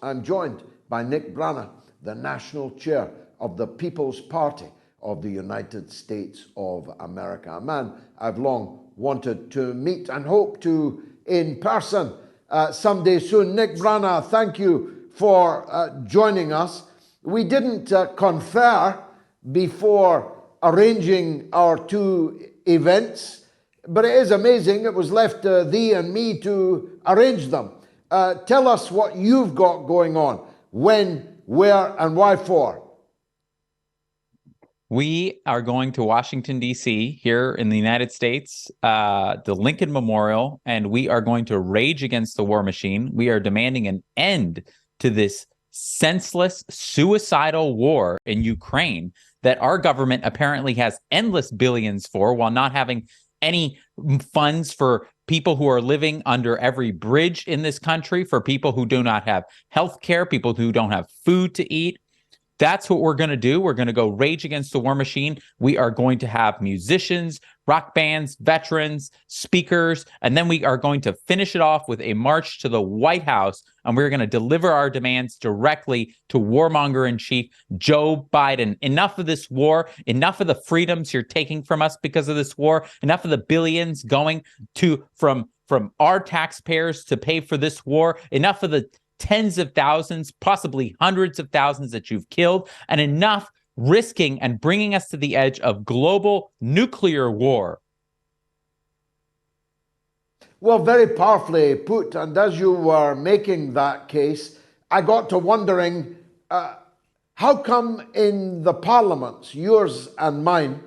I'm joined by Nick Brana, the National Chair of the People's Party of the United States of America, a man I've long wanted to meet and hope to in person someday soon. Nick Brana, thank you for joining us. We didn't confer before arranging our two events, but it is amazing it was left to thee and me to arrange them. Tell us what you've got going on, when, where, and why for. We are going to Washington, D.C., here in the United States, the Lincoln Memorial, and we are going to rage against the war machine. We are demanding an end to this senseless, suicidal war in Ukraine that our government apparently has endless billions for, while not having any funds for people who are living under every bridge in this country, for people who do not have health care, people who don't have food to eat. That's what we're going to do. We're going to go rage against the war machine. We are going to have musicians, rock bands, veterans, speakers, and then we are going to finish it off with a march to the White House, and we're going to deliver our demands directly to warmonger-in-chief Joe Biden. Enough of this war, enough of the freedoms you're taking from us because of this war, enough of the billions going to from our taxpayers to pay for this war, enough of the tens of thousands, possibly hundreds of thousands that you've killed, and enough risking and bringing us to the edge of global nuclear war. Well, very powerfully put. And as you were making that case, I got to wondering, how come in the parliaments, yours and mine,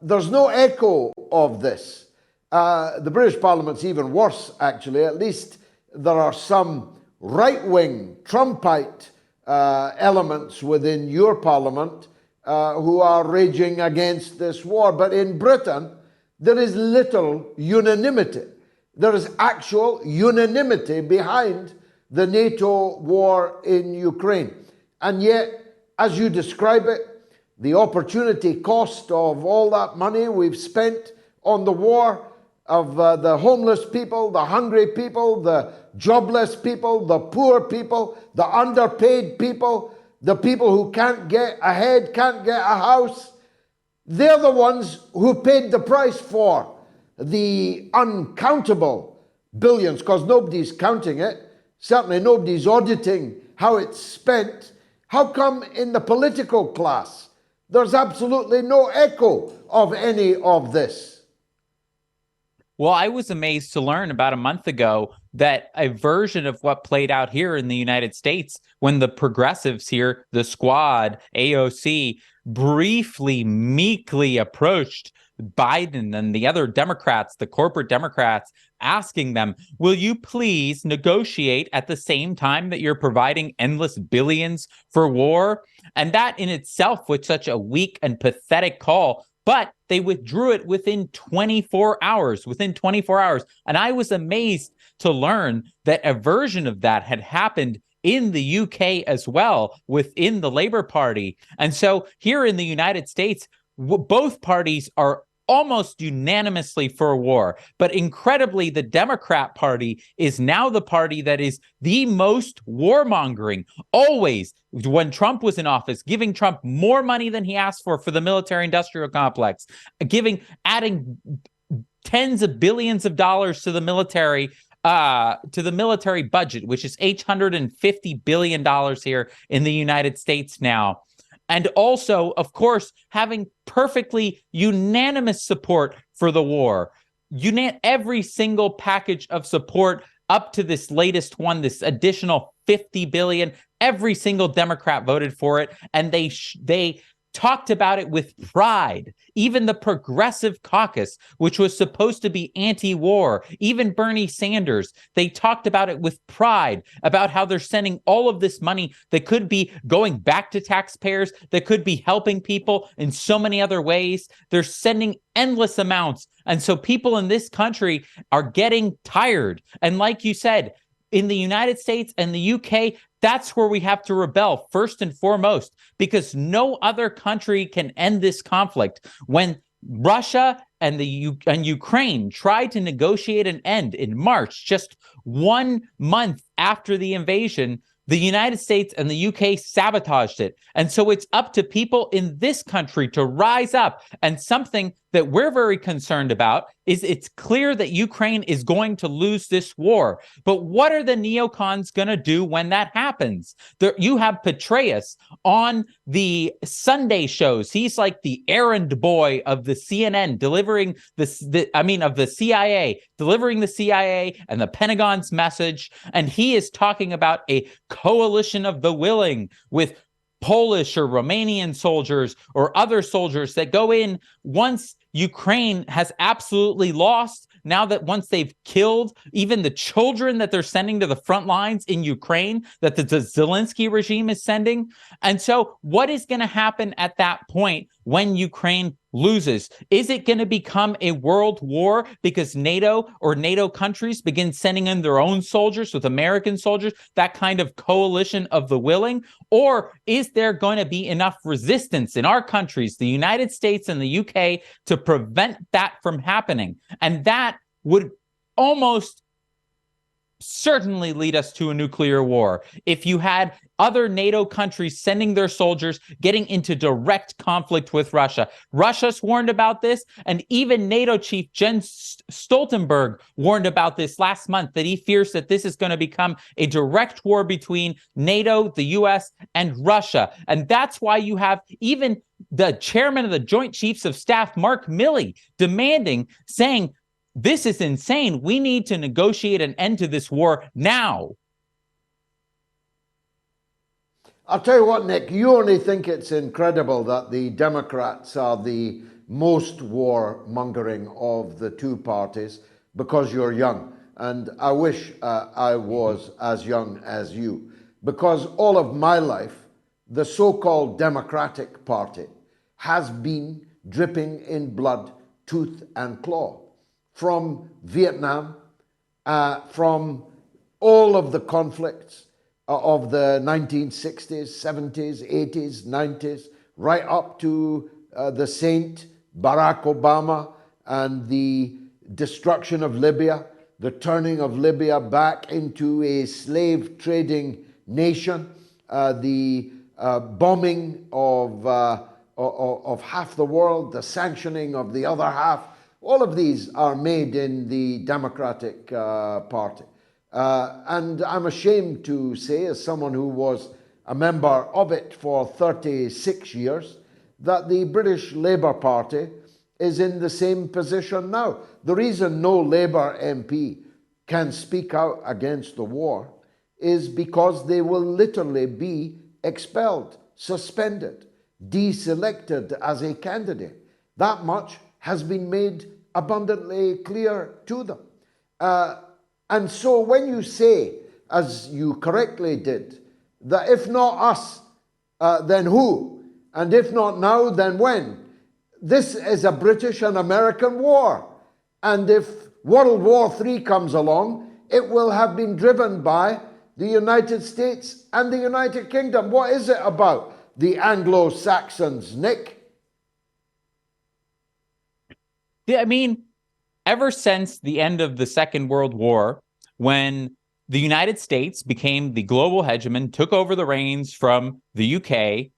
there's no echo of this? The British Parliament's even worse, actually. At least there are some right-wing Trumpite elements within your parliament who are raging against this war. But in Britain, there is little unanimity. There is actual unanimity behind the NATO war in Ukraine. And yet, as you describe it, the opportunity cost of all that money we've spent on the war, of the homeless people, the hungry people, the jobless people, the poor people, the underpaid people, the people who can't get ahead, can't get a house. They're the ones who paid the price for the uncountable billions, because nobody's counting it. Certainly nobody's auditing how it's spent. How come in the political class there's absolutely no echo of any of this? Well, I was amazed to learn about a month ago that a version of what played out here in the United States, when the progressives here, the Squad, AOC, briefly, meekly approached Biden and the other Democrats, the corporate Democrats, asking them, will you please negotiate at the same time that you're providing endless billions for war? And that in itself was such a weak and pathetic call. But they withdrew it within 24 hours, And I was amazed to learn that a version of that had happened in the UK as well, within the Labour Party. And so here in the United States, both parties are almost unanimously for war. But incredibly, the Democrat Party is now the party that is the most warmongering. Always, when Trump was in office, giving Trump more money than he asked for the military-industrial complex, adding tens of billions of dollars to the military budget, which is $850 billion here in the United States now. And also, of course, having perfectly unanimous support for the war. Every single package of support up to this latest one, this additional $50 billion, every single Democrat voted for it. And they talked about it with pride. Even the Progressive Caucus, which was supposed to be anti-war, even Bernie Sanders, they talked about it with pride, about how they're sending all of this money that could be going back to taxpayers, that could be helping people in so many other ways. They're sending endless amounts. And so people in this country are getting tired. And like you said, in the United States and the UK, that's where we have to rebel first and foremost, because no other country can end this conflict. When Russia and Ukraine tried to negotiate an end in March, just 1 month after the invasion, The United States and the UK sabotaged it. And so it's up to people in this country to rise up. And something that we're very concerned about is it's clear that Ukraine is going to lose this war. But what are the neocons going to do when that happens? You have Petraeus on the Sunday shows. He's like the errand boy of the CNN, delivering of the CIA, delivering the CIA and the Pentagon's message. And he is talking about a coalition of the willing with Polish or Romanian soldiers or other soldiers that go in once Ukraine has absolutely lost. Now that once they've killed even the children that they're sending to the front lines in Ukraine, that the Zelensky regime is sending. And so what is going to happen at that point when Ukraine loses? Is it going to become a world war because NATO or NATO countries begin sending in their own soldiers with American soldiers, that kind of coalition of the willing? Or is there going to be enough resistance in our countries, the United States and the UK, to prevent that from happening? And that would almost certainly lead us to a nuclear war if you had other NATO countries sending their soldiers getting into direct conflict with Russia. Russia's warned about this, and even NATO chief Jens Stoltenberg warned about this last month, that he fears that this is going to become a direct war between NATO, the US, and Russia. And that's why you have even the chairman of the Joint Chiefs of Staff, Mark Milley, saying, this is insane. We need to negotiate an end to this war now. I'll tell you what, Nick, you only think it's incredible that the Democrats are the most warmongering of the two parties because you're young. And I wish I was as young as you, because all of my life, the so-called Democratic Party has been dripping in blood, tooth and claw. From Vietnam, from all of the conflicts of the 1960s, 70s, 80s, 90s, right up to the Saint Barack Obama and the destruction of Libya, the turning of Libya back into a slave trading nation, the bombing of half the world, the sanctioning of the other half. All of these are made in the Democratic Party. And I'm ashamed to say, as someone who was a member of it for 36 years, that the British Labour Party is in the same position now. The reason no Labour MP can speak out against the war is because they will literally be expelled, suspended, deselected as a candidate. That much has been made abundantly clear to them. And so when you say, as you correctly did, that if not us, then who? And if not now, then when? This is a British and American war. And if World War III comes along, it will have been driven by the United States and the United Kingdom. What is it about the Anglo-Saxons, Nick? Yeah, I mean, ever since the end of the Second World War, when the United States became the global hegemon, took over the reins from the UK,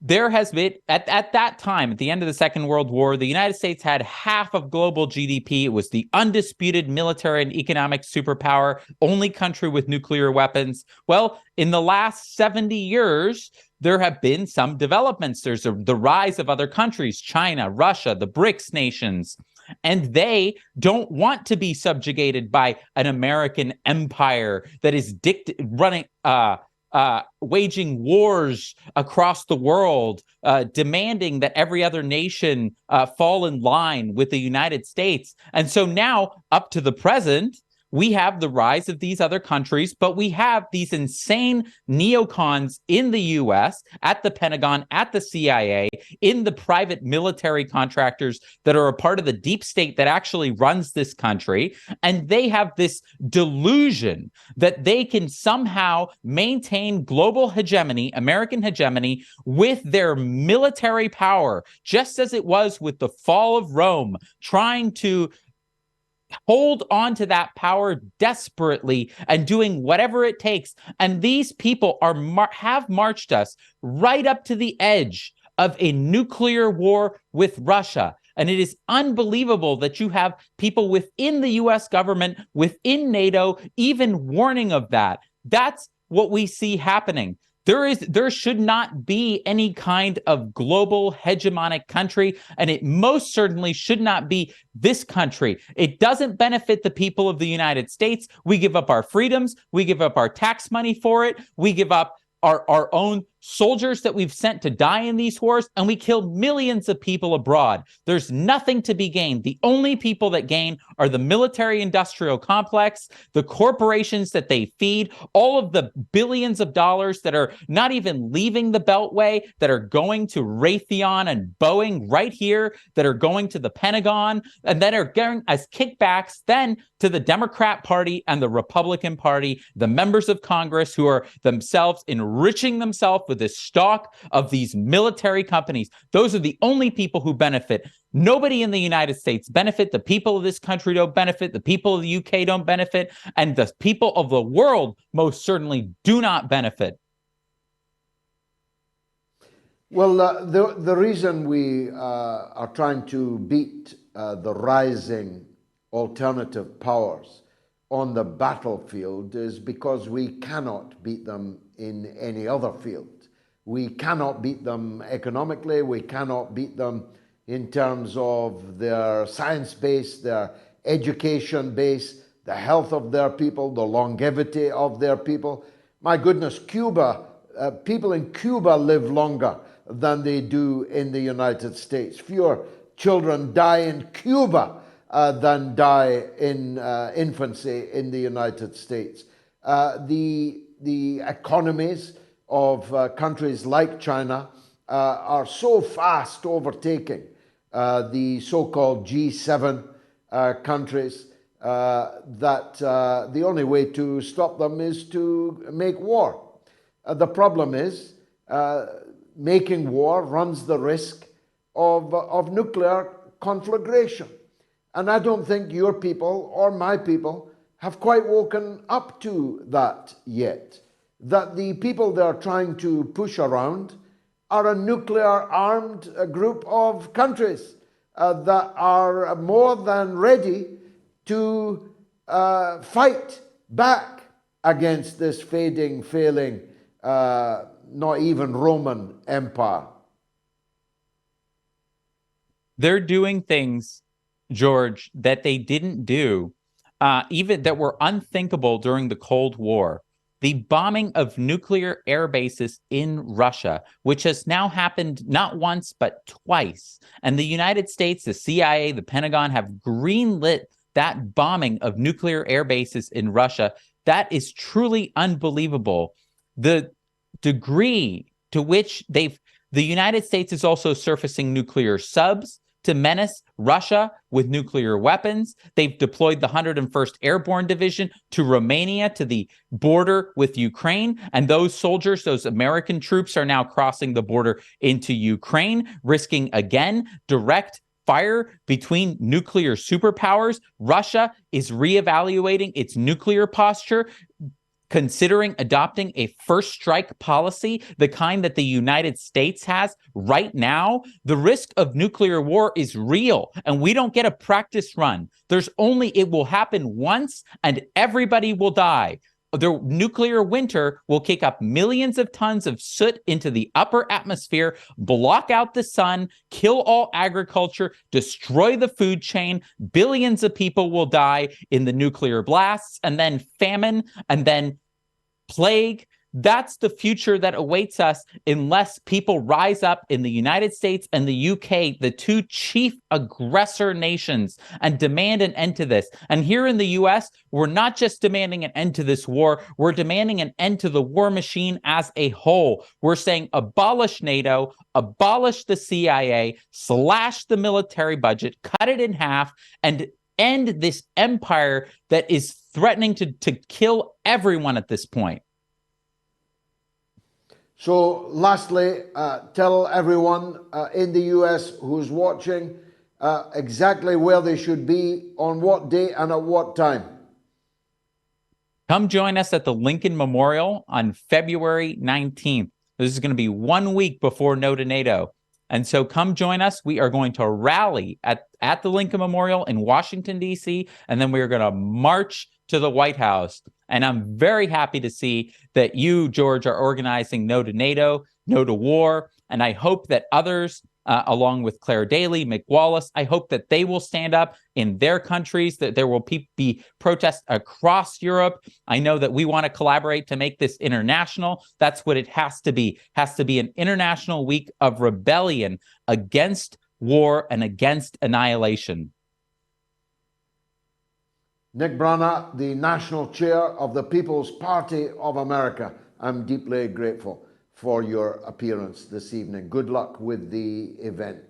there has been, at that time, at the end of the Second World War, the United States had half of global GDP. It was the undisputed military and economic superpower, only country with nuclear weapons. Well, in the last 70 years, there have been some developments. There's the rise of other countries, China, Russia, the BRICS nations, and they don't want to be subjugated by an American empire that is waging wars across the world, demanding that every other nation fall in line with the United States. And so now, up to the present, we have the rise of these other countries, but we have these insane neocons in the US, at the Pentagon, at the CIA, in the private military contractors that are a part of the deep state that actually runs this country. And they have this delusion that they can somehow maintain global hegemony, American hegemony, with their military power, just as it was with the fall of Rome, trying to hold on to that power desperately and doing whatever it takes. And these people have marched us right up to the edge of a nuclear war with Russia. And it is unbelievable that you have people within the US government, within NATO, even warning of that. That's what we see happening. There should not be any kind of global hegemonic country, and it most certainly should not be this country. It doesn't benefit the people of the United States. We give up our freedoms. We give up our tax money for it. We give up our own soldiers that we've sent to die in these wars, and we kill millions of people abroad. There's nothing to be gained. The only people that gain are the military-industrial complex, the corporations that they feed, all of the billions of dollars that are not even leaving the Beltway, that are going to Raytheon and Boeing right here, that are going to the Pentagon, and that are going as kickbacks then to the Democrat Party and the Republican Party, the members of Congress who are themselves enriching themselves with the stock of these military companies. Those are the only people who benefit. Nobody in the United States benefit. The people of this country don't benefit. The people of the UK don't benefit. And the people of the world most certainly do not benefit. Well, the reason we are trying to beat the rising alternative powers on the battlefield is because we cannot beat them in any other field. We cannot beat them economically. We cannot beat them in terms of their science base, their education base, the health of their people, the longevity of their people. My goodness, Cuba, people in Cuba live longer than they do in the United States. Fewer children die in Cuba than die in infancy in the United States. The economies of countries like China are so fast overtaking the so-called G7 countries that the only way to stop them is to make war. The problem is making war runs the risk of nuclear conflagration. And I don't think your people or my people have quite woken up to that yet. That the people they're trying to push around are a nuclear-armed group of countries that are more than ready to fight back against this failing, not even Roman Empire. They're doing things, George, that they didn't do, even that were unthinkable during the Cold War. The bombing of nuclear air bases in Russia, which has now happened not once, but twice. And the United States, the CIA, the Pentagon have greenlit that bombing of nuclear air bases in Russia. That is truly unbelievable. The degree to which the United States is also surfacing nuclear subs to menace Russia with nuclear weapons. They've deployed the 101st Airborne Division to Romania, to the border with Ukraine. And those soldiers, those American troops, are now crossing the border into Ukraine, risking again direct fire between nuclear superpowers. Russia is reevaluating its nuclear posture, considering adopting a first strike policy, the kind that the United States has right now. The risk of nuclear war is real, and we don't get a practice run. It will happen once, and everybody will die. The nuclear winter will kick up millions of tons of soot into the upper atmosphere, block out the sun, kill all agriculture, destroy the food chain. Billions of people will die in the nuclear blasts, and then famine, and then plague. That's the future that awaits us unless people rise up in the United States and the UK, the two chief aggressor nations, and demand an end to this. And here in the US, we're not just demanding an end to this war, we're demanding an end to the war machine as a whole. We're saying abolish NATO, abolish the CIA, slash the military budget, cut it in half, and end this empire that is threatening to kill everyone at this point. So lastly, tell everyone in the US who's watching exactly where they should be, on what day and at what time? Come join us at the Lincoln Memorial on February 19th. This is going to be 1 week before No to NATO. And so come join us. We are going to rally at the Lincoln Memorial in Washington, D.C., and then we are going to march to the White House. And I'm very happy to see that you, George, are organizing No to NATO, No to War. And I hope that others, along with Claire Daly, Mick Wallace, I hope that they will stand up in their countries, that there will be protests across Europe. I know that we want to collaborate to make this international. That's what it has to be. It has to be an international week of rebellion against war and against annihilation. Nick Brana, the National Chair of the People's Party of America, I'm deeply grateful for your appearance this evening. Good luck with the event.